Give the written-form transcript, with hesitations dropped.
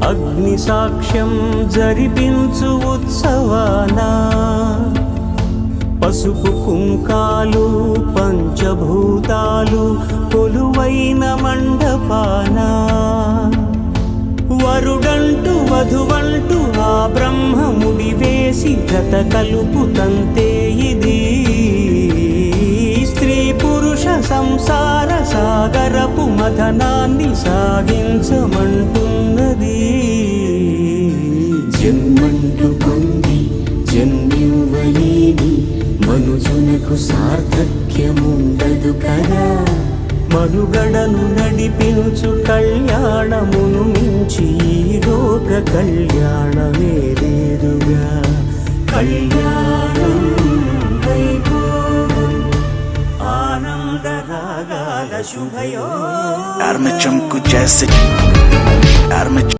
అగ్ని సాక్ష్యం జరిపించు ఉత్సవాన పసుపు కుంకాలు పంచభూతాలు కొలువైన మండపాన వరుడంటూ వధువంటూ ఆ బ్రహ్మముడి వేసి జత కలుపు తంతే ఇది స్త్రీ పురుష సంసార సాగరపు మథనాన్ని సాగించమంటున్నది. జన్మంటూ పొంది జన్మివ్వలేని మనుజునకు సార్థక్యముండదు కదా. మనుగడను నడిపించు కళ్యాణమును మించి ఈ లోక కళ్యాణమే లేదుగా. కళ్యాణం వైభోగం ఆనంద రాగాల శుభయో.